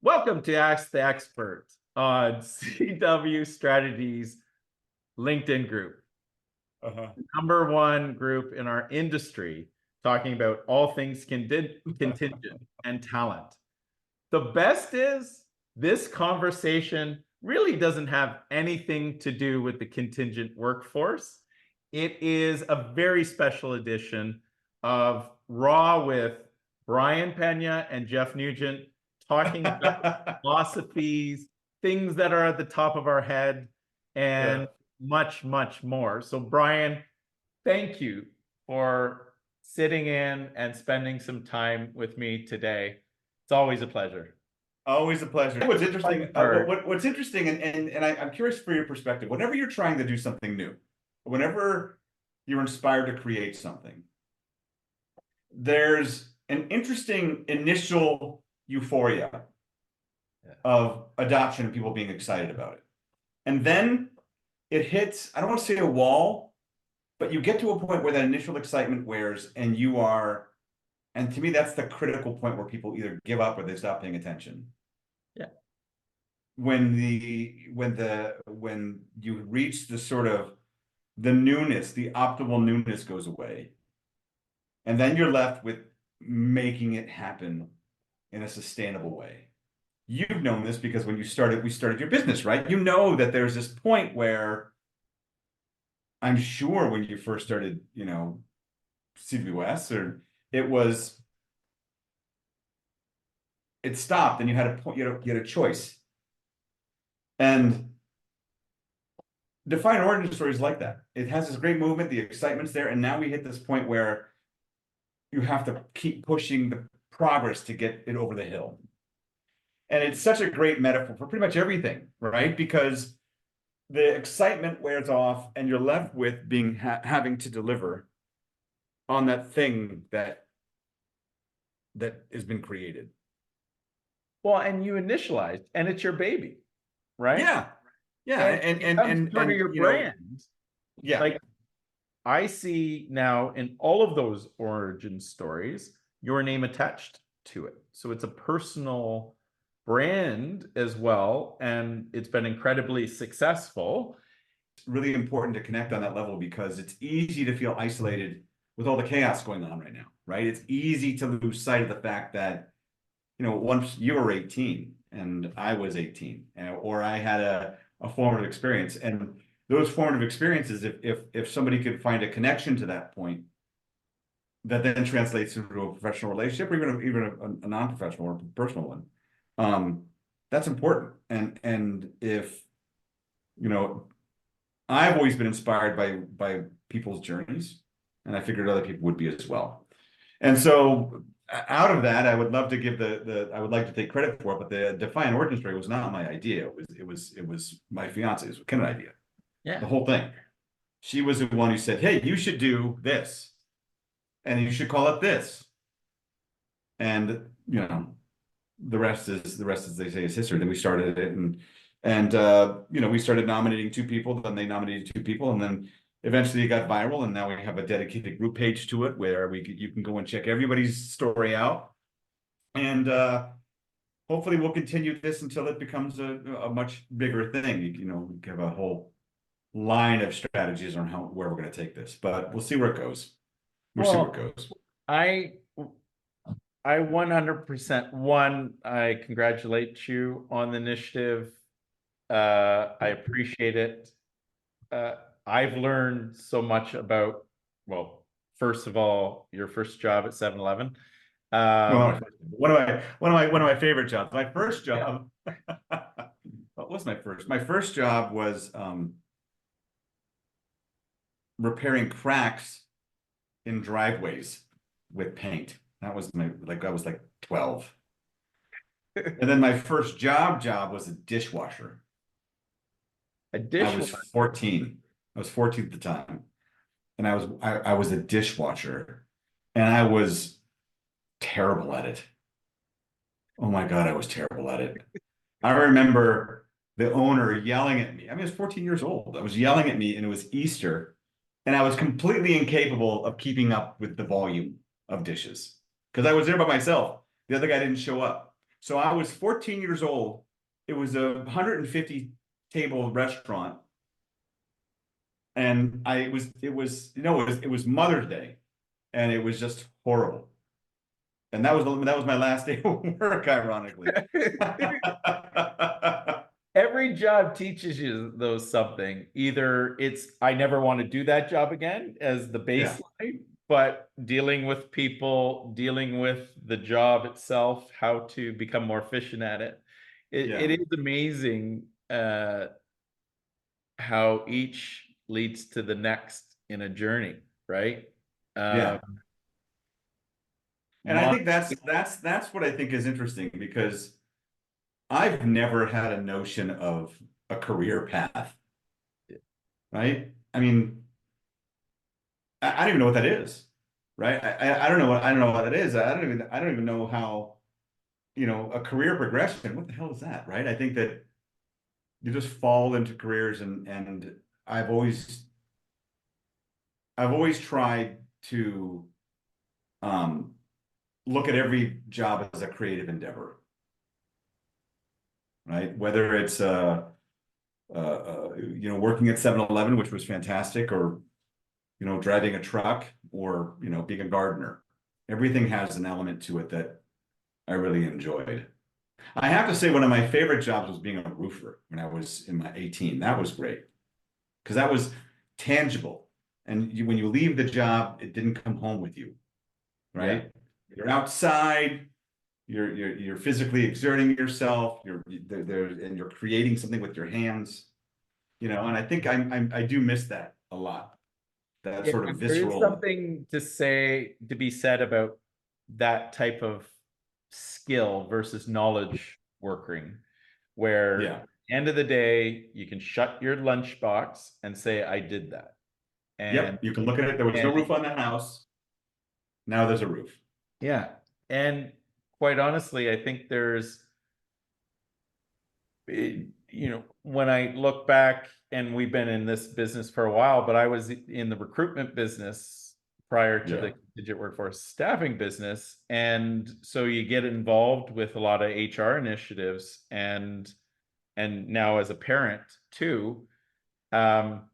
Welcome to Ask the Expert on CW Strategies LinkedIn group. Number one group in our industry talking about all things contingent and talent. The best is this conversation really doesn't have anything to do with the contingent workforce. It is a very special edition of Raw with Bryan, Pena, and Jeff Nugent talking about philosophies, things that are at the top of our head, and much, much more. So, Bryan, thank you for sitting in and spending some time with me today. It's always a pleasure. Always a pleasure. What's interesting, what's interesting, and I'm curious for your perspective. Whenever you're trying to do something new, whenever you're inspired to create something, there's an interesting initial euphoria of adoption and people being excited about it. And then it hits, I don't want to say a wall, but you get to a point where that initial excitement wears and you are, and to me, that's the critical point where people either give up or they stop paying attention. Yeah. When you reach the sort of the newness, the optimal newness goes away. And then you're left with making it happen in a sustainable way. You've known this because when we started your business, right? You know that there's this point where I'm sure when you first started, CWS, or it stopped and you had a choice. And Defiant origin story is like that. It has this great movement, the excitement's there, and now we hit this point where you have to keep pushing the progress to get it over the hill. And it's such a great metaphor for pretty much everything, right? Because the excitement wears off and you're left with having to deliver on that thing that has been created. Well, and you initialized, and it's your baby, right? Yeah. And part of your brand. Yeah. Like, I see now in all of those origin stories, your name attached to it. So it's a personal brand as well, and it's been incredibly successful. It's really important to connect on that level because it's easy to feel isolated with all the chaos going on right now, right? It's easy to lose sight of the fact that, once you were 18 and I was 18, or I had a formative experience, and those formative experiences, if somebody could find a connection to that point, that then translates into a professional relationship, or even a non-professional or personal one, that's important. And if I've always been inspired by people's journeys, and I figured other people would be as well. And so out of that, I would love to give I would like to take credit for it, but the Defiant origin story was not my idea. It was my fiance's, Ken's idea. Yeah. The whole thing. She was the one who said, "Hey, you should do this, and you should call it this." And the rest is they say is history. Then we started it, and we started nominating two people. Then they nominated two people, and then eventually it got viral. And now we have a dedicated group page to it where you can go and check everybody's story out. And hopefully we'll continue this until it becomes a much bigger thing. We have a whole line of strategies on where we're going to take this, but we'll see where it goes. We'll see where it goes. I 100% I congratulate you on the initiative. I appreciate it. I've learned so much about, well, first of all, your first job at 7-Eleven. One of my favorite jobs. My first job. What was my first? My first job was repairing cracks in driveways with paint. That was I was like 12. And then my first job was a dishwasher. I was 14. I was 14 at the time. And I was a dishwasher, and I was terrible at it. Oh my God, I was terrible at it. I remember the owner yelling at me. I was 14 years old. I was yelling at me, and it was Easter, and I was completely incapable of keeping up with the volume of dishes because I was there by myself. The other guy didn't show up. So I was 14 years old. It was a 150 table restaurant. And it was Mother's Day, and it was just horrible. And that was my last day of work, ironically. Every job teaches you those something. Either it's I never want to do that job again as the Yeah, baseline, but dealing with people, dealing with the job itself, how to become more efficient at it. It yeah, is amazing how each leads to the next in a journey, right? Um, yeah. And I my, think that's what I think is interesting, because I've never had a notion of a career path, right? I mean, I don't even know what that is, right? I don't know what that is. I don't even know how, a career progression. What the hell is that, right? I think that you just fall into careers, and I've always I've always tried to um look at every job as a creative endeavor, right? Whether it's working at 7-Eleven, which was fantastic, or driving a truck, or being a gardener. Everything has an element to it that I really enjoyed. I have to say, one of my favorite jobs was being a roofer when I was in my 18. That was great because that was tangible. And when you leave the job, it didn't come home with you, yeah. right? You're outside, you're physically exerting yourself, you're there, and you're creating something with your hands, and I think I do miss that a lot. That Yeah, sort of there is visceral. something to be said about that type of skill versus knowledge working, where at Yeah. the end of the day, you can shut your lunchbox and say, I did that. And Yep. You can look at it. There was no and roof on the house. Now there's a roof. yeah. And quite honestly, I think when I look back, and we've been in this business for a while, but I was in the recruitment business prior to Yeah. the contingent workforce staffing business. And so you get involved with a lot of HR initiatives, and now as a parent too, um,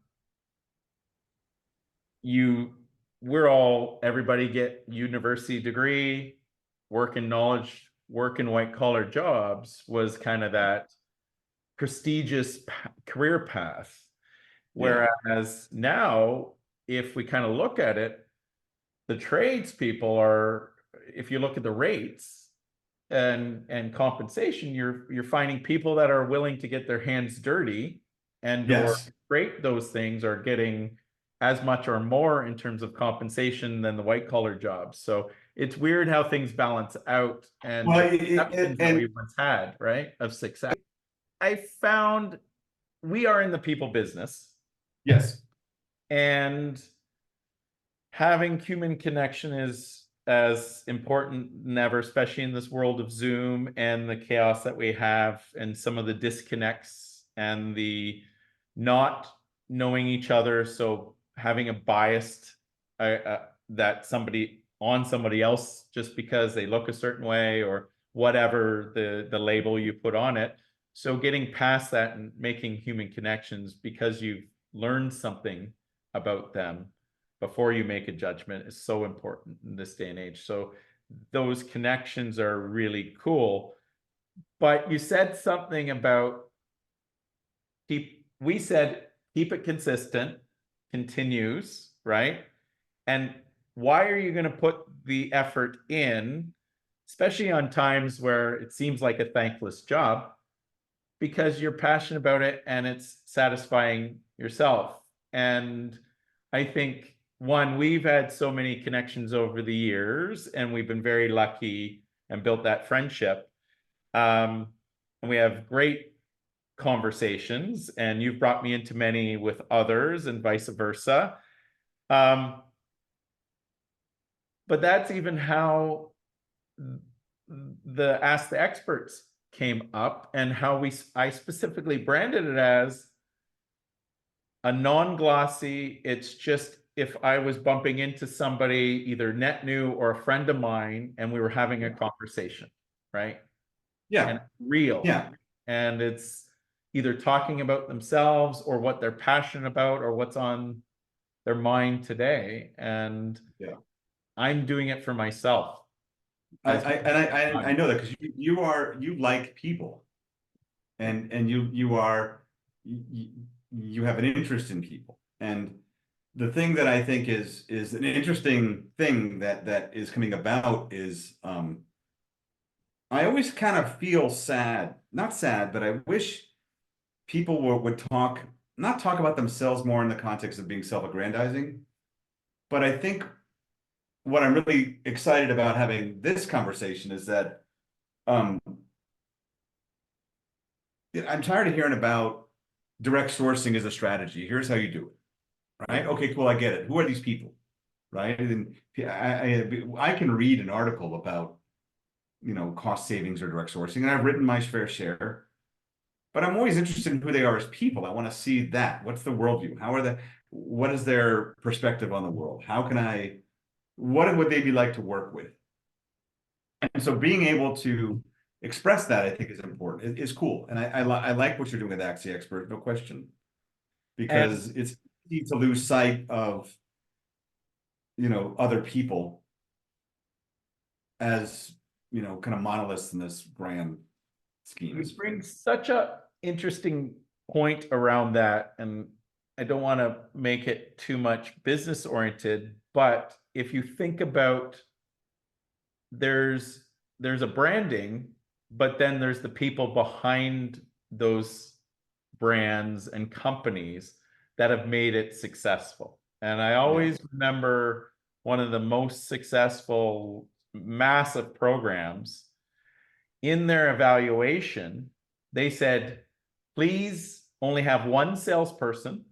you everybody get university degree, work in knowledge, work in white collar jobs was kind of that prestigious career path. Yeah. Whereas now, if we kind of look at it, the tradespeople are, if you look at the rates and compensation, you're finding people that are willing to get their hands dirty and or Yes. create those things are getting as much or more in terms of compensation than the white collar jobs. So it's weird how things balance out and Well, the perceptions that we once had, right, of success. I found we are in the people business, yes. and having human connection is as important than ever, especially in this world of Zoom and the chaos that we have, and some of the disconnects and the not knowing each other. So having a biased that somebody else just because they look a certain way or whatever the label you put on it. So getting past that and making human connections because you've learned something about them before you make a judgment is so important in this day and age. So those connections are really cool. But you said something about we said keep it consistent, continues, right? And why are you going to put the effort in, especially on times where it seems like a thankless job? Because you're passionate about it and it's satisfying yourself. And I think we've had so many connections over the years, and we've been very lucky and built that friendship. And we have great conversations, and you've brought me into many with others, and vice versa. Um, but that's even how the Ask the Experts came up, and how I specifically branded it as a non-glossy. It's just if I was bumping into somebody either net new or a friend of mine and we were having a Yeah. conversation, right? Yeah. and real. Yeah. And it's either talking about themselves or what they're passionate about or what's on their mind today. And Yeah. I'm doing it for myself. I know that because you like people, and you, you have an interest in people. And the thing that I think is an interesting thing that is coming about is I always kind of feel sad, not sad, but I wish people would not talk about themselves more in the context of being self-aggrandizing. But I think what I'm really excited about having this conversation is that um, I'm tired of hearing about direct sourcing as a strategy. Here's how you do it, right? Okay, cool, I get it. Who are these people, right? And I can read an article about, cost savings or direct sourcing, and I've written my fair share. But I'm always interested in who they are as people. I want to see that. What's the worldview? What is their perspective on the world? What would they be like to work with? And so being able to express that, I think, is important. It's cool. And I like what you're doing with Axie Expert, no question, And because it's easy to lose sight of, other people as, kind of monoliths in this grand scheme. you bring such a interesting point around that. And I don't want to make it too much business oriented, but if you think about there's a branding, but then there's the people behind those brands and companies that have made it successful. And I always remember one of the most successful massive programs in their evaluation, they said, please only have one salesperson,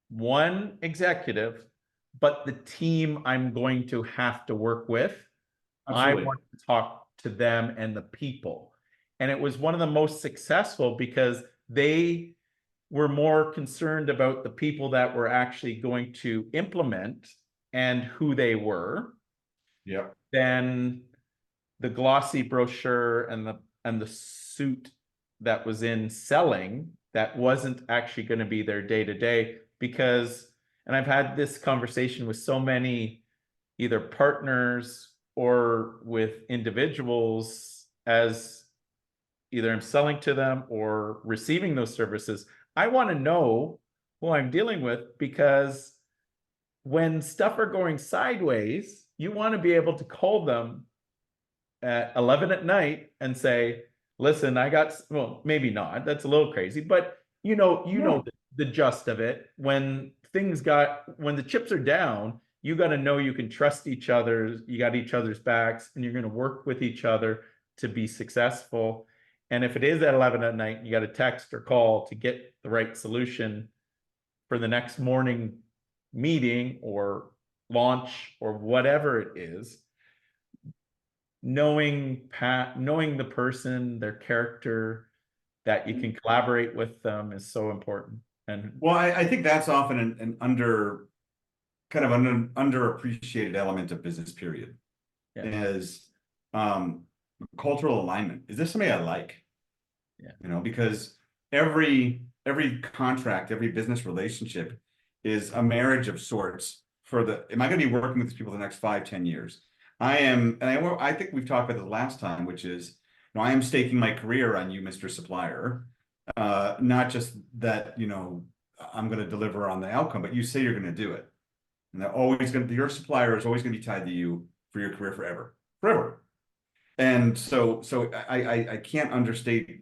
one executive, but the team I'm going to have to work with, Absolutely. I want to talk to them and the people. And it was one of the most successful because they were more concerned about the people that were actually going to implement and who they were Yeah. than the glossy brochure and the suit that was in selling that wasn't actually going to be their day to day. Because, and I've had this conversation with so many either partners or with individuals as either I'm selling to them or receiving those services. I want to know who I'm dealing with, because when stuff are going sideways, you want to be able to call them at 11 at night and say, listen, I got, well, maybe not, that's a little crazy, but No. the gist of it. When the chips are down, you got to know you can trust each other, you got each other's backs, and you're going to work with each other to be successful. And if it is at 11 at night, you got to text or call to get the right solution for the next morning meeting or launch or whatever it is. Knowing the person, their character, that you can collaborate with them is so important. And Well, I think that's often an underappreciated element of business, period, yeah, is um, cultural alignment. Is this somebody I like? yeah, Because every contract, every business relationship is a marriage of sorts am I going to be working with these people the next 5, 10 years? I am, and I think we've talked about this last time, which is, I am staking my career on you, Mr. Supplier. Not just that, I'm going to deliver on the outcome, but you say you're going to do it. And your supplier is always going to be tied to you for your career forever, forever. And so I can't understate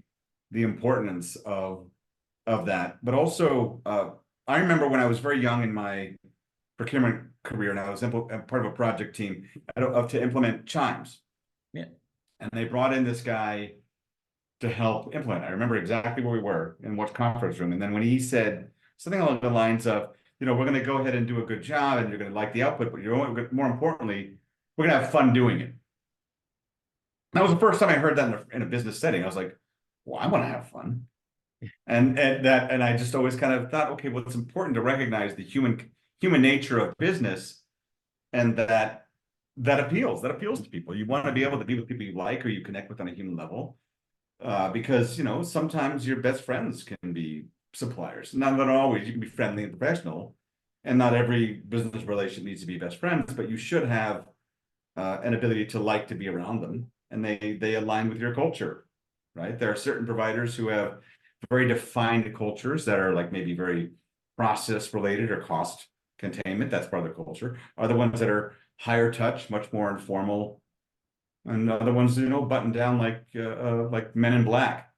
the importance of that. But also, I remember when I was very young in my procurement career, and I was part of a project team to implement chimes. yeah. And they brought in this guy to help implement. I remember exactly where we were in what conference room. And then when he said something along the lines of, we're going to go ahead and do a good job, and you're going to like the output, but more importantly, we're going to have fun doing it. That was the first time I heard that in a business setting. I was like, well, I want to have fun. And I just always kind of thought, okay, well, it's important to recognize the human nature of business, and that that appeals to people. You want to be able to be with people you like or you connect with on a human level, because sometimes your best friends can be suppliers. Not always. You can be friendly and professional, and not every business relation needs to be best friends, but you should have an ability to like to be around them, and they align with your culture, right? There are certain providers who have very defined cultures that are like maybe very process related or cost containment. That's part of the culture. Other ones that are higher touch, much more informal, and other ones button down like Men in Black.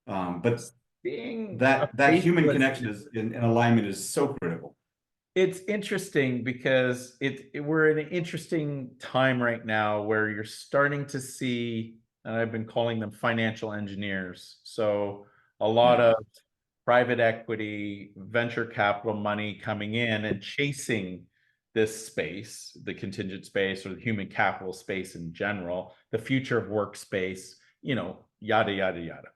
But Being a that human faceless, connection is in alignment is so critical. it's interesting because we're in an interesting time right now where you're starting to see, and I've been calling them financial engineers. So a lot Yeah. of private equity, venture capital money coming in and chasing this space, the contingent space or the human capital space in general, the future of workspace, yada, yada, yada.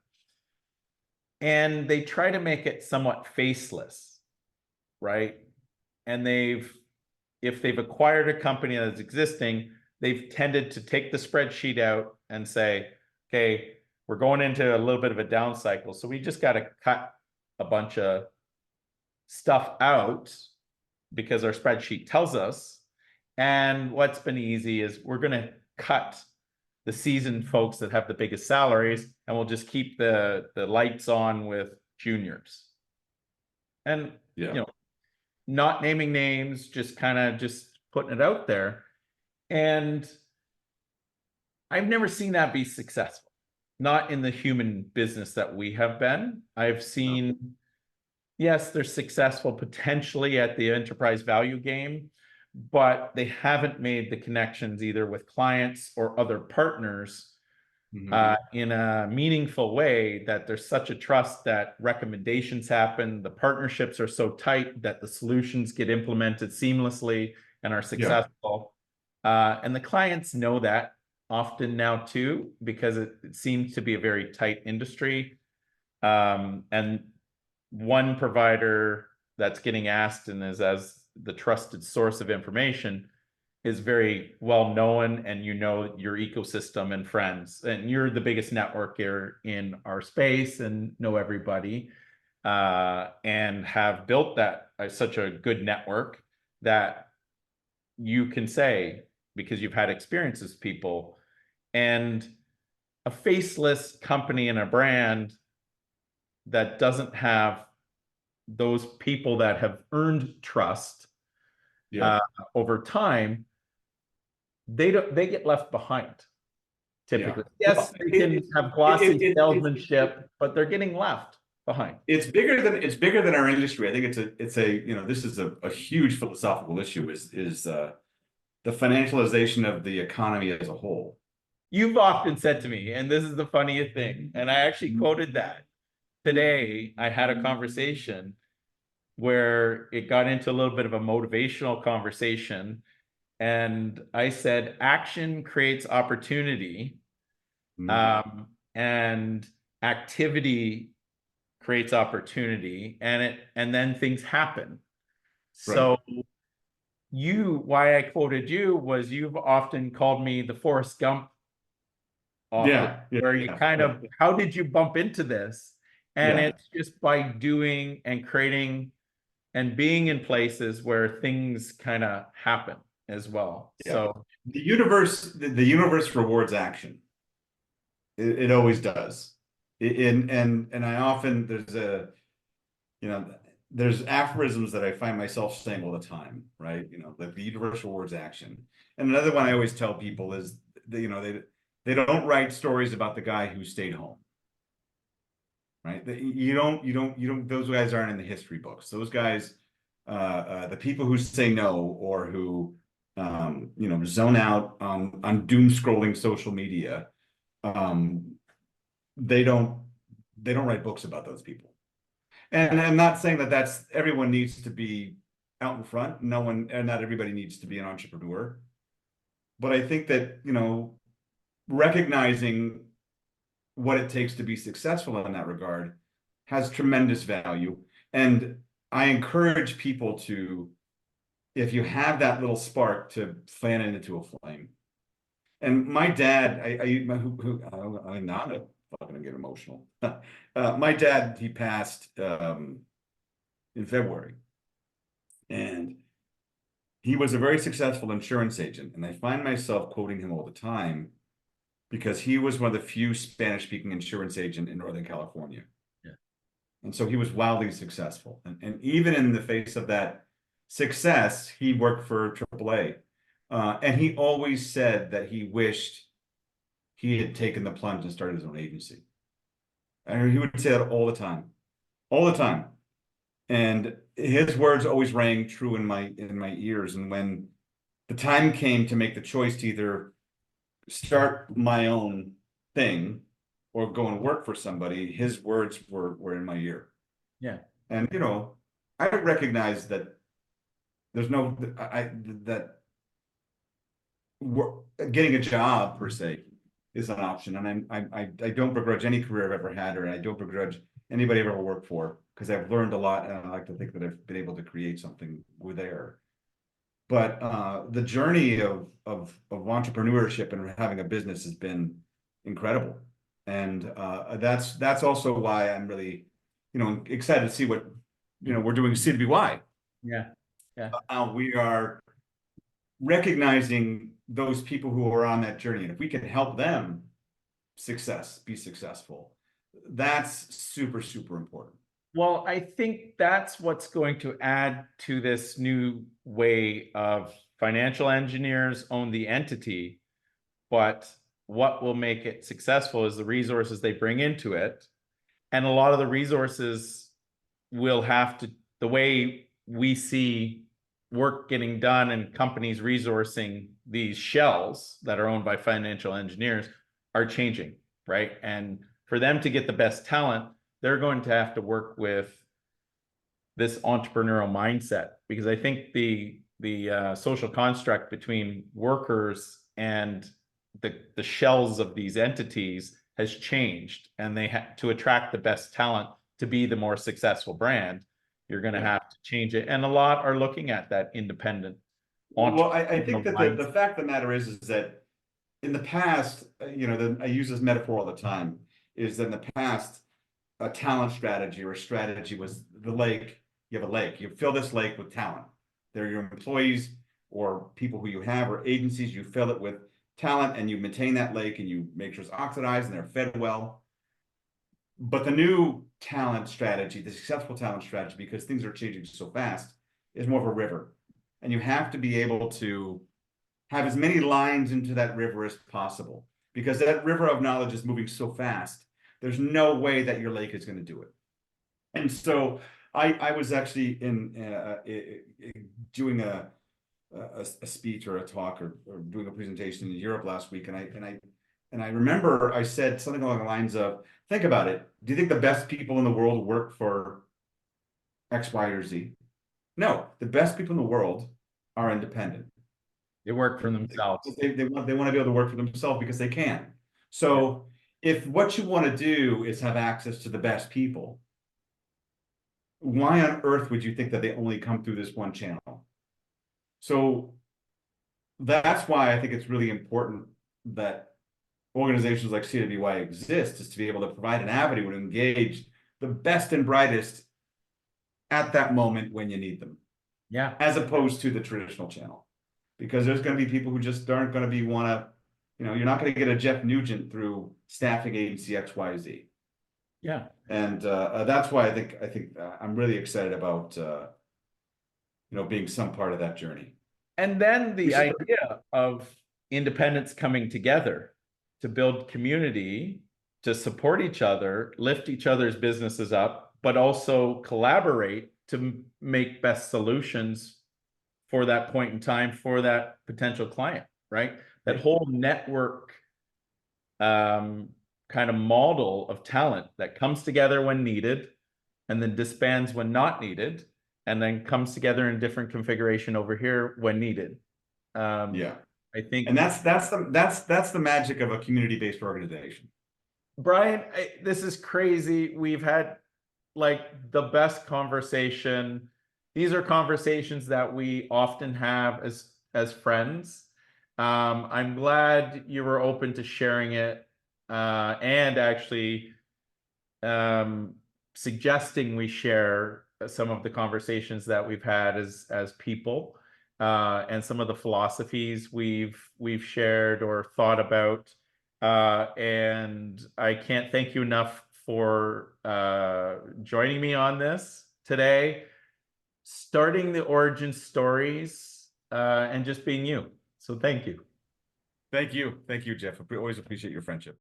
And they try to make it somewhat faceless, right? And if they've acquired a company that's existing, they've tended to take the spreadsheet out and say, okay, we're going into a little bit of a down cycle. So we just got to cut a bunch of stuff out because our spreadsheet tells us. And what's been easy is we're going to cut the seasoned folks that have the biggest salaries, and we'll just keep the lights on with juniors. And not naming names, just kind of just putting it out there. And I've never seen that be successful. Not in the human business that we have been. I've seen, yes, they're successful potentially at the enterprise value game, but they haven't made the connections either with clients or other partners in a meaningful way that there's such a trust that recommendations happen. The partnerships are so tight that the solutions get implemented seamlessly and are successful. And the clients know that often now too, because it seems to be a very tight industry. And one provider that's getting asked and is as the trusted source of information is very well known, and your ecosystem and friends, and you're the biggest networker in our space and know everybody, and have built that such a good network that you can say, because you've had experiences with people. And a faceless company and a brand that doesn't have those people that have earned trust over time, they get left behind typically. Yes, they can have glossy salesmanship, but they're getting left behind. It's bigger than our industry. I think it's a this is a huge philosophical issue, is the financialization of the economy as a whole. You've often said to me, and this is the funniest thing, and I actually quoted that today. I had a conversation where it got into a little bit of a motivational conversation. And I said, action creates opportunity, and activity creates opportunity, and then things happen. So why I quoted you was you've often called me the Forrest Gump, where you kind of, how did you bump into this? And it's just by doing and creating and being in places where things kind of happen as well. So the universe rewards action. It always does. And I often there's aphorisms that I find myself saying all the time, right? Like the universe rewards action. And another one I always tell people is they don't write stories about the guy who stayed home. Right? You don't, those guys aren't in the history books. Those guys, the people who say no, or who zone out on doom scrolling social media, they don't write books about those people. And I'm not saying that everyone needs to be out in front. Not everybody needs to be an entrepreneur. But I think that, recognizing what it takes to be successful in that regard has tremendous value. And I encourage people to if you have that little spark to fan it into a flame. And my dad, I'm not fucking get emotional. My dad, he passed in February, and he was a very successful insurance agent. And I find myself quoting him all the time because he was one of the few Spanish-speaking insurance agent in Northern California. Yeah. And so he was wildly successful. And even in the face of that success, he worked for AAA. And he always said that he wished he had taken the plunge and started his own agency. And he would say that all the time. And his words always rang true in my ears. And when the time came to make the choice to either start my own thing or go and work for somebody, his words were in my ear. Yeah. And you know, I recognize that there's no that getting a job per se is an option, and I don't begrudge any career I've ever had, or I don't begrudge anybody I've ever worked for, because I've learned a lot, and I like to think that I've been able to create something with there. But the journey of entrepreneurship and having a business has been incredible, and that's also why I'm really, you know, excited to see what, you know, we're doing C2BY. Yeah. Yeah. We are recognizing those people who are on that journey, and if we can help them be successful, that's super, super important. Well, I think that's what's going to add to this new way of financial engineers own the entity, but what will make it successful is the resources they bring into it. And a lot of the resources will have to, the way we see work getting done and companies resourcing these shells that are owned by financial engineers are changing, right? And for them to get the best talent, they're going to have to work with this entrepreneurial mindset, because I think the social construct between workers and the shells of these entities has changed, and they have to attract the best talent to be the more successful brand. You're going to have to change it, and a lot are looking at that independent. Well, I think that the fact of the matter is that in the past, you know, I use this metaphor all the time, is that in the past, a talent strategy or a strategy was the lake. You have a lake, you fill this lake with talent. They're your employees or people who you have, or agencies. You fill it with talent and you maintain that lake and you make sure it's oxidized and they're fed well. But the new talent strategy, the successful talent strategy, because things are changing so fast, is more of a river. And you have to be able to have as many lines into that river as possible, because that river of knowledge is moving so fast. There's no way that your lake is going to do it. And so I was actually doing a speech or a talk or doing a presentation in Europe last week, and I remember I said something along the lines of, think about it. Do you think the best people in the world work for X, Y, or Z? No, the best people in the world are independent. They work for themselves. They want to be able to work for themselves because they can. So if what you want to do is have access to the best people, why on earth would you think that they only come through this one channel? So that's why I think it's really important that organizations like C2BY exist, is to be able to provide an avenue to engage the best and brightest at that moment when you need them. Yeah. As opposed to the traditional channel. Because there's going to be people who just aren't going to be you know, you're not going to get a Jeff Nugent through staffing agency XYZ. Yeah. And that's why I think I'm really excited about you know, being some part of that journey. And then the idea of independents coming together to build community, to support each other, lift each other's businesses up, but also collaborate to make best solutions for that point in time for that potential client, right? That whole network kind of model of talent that comes together when needed and then disbands when not needed, and then comes together in different configuration over here when needed. Yeah, I think, and that's the magic of a community-based organization. Bryan, this is crazy. We've had like the best conversation. these are conversations that we often have as friends. I'm glad you were open to sharing it, and actually suggesting we share some of the conversations that we've had as people, and some of the philosophies we've shared or thought about. And I can't thank you enough for joining me on this today, starting the origin stories, and just being you. So thank you. Thank you, Jeff. I always appreciate your friendship.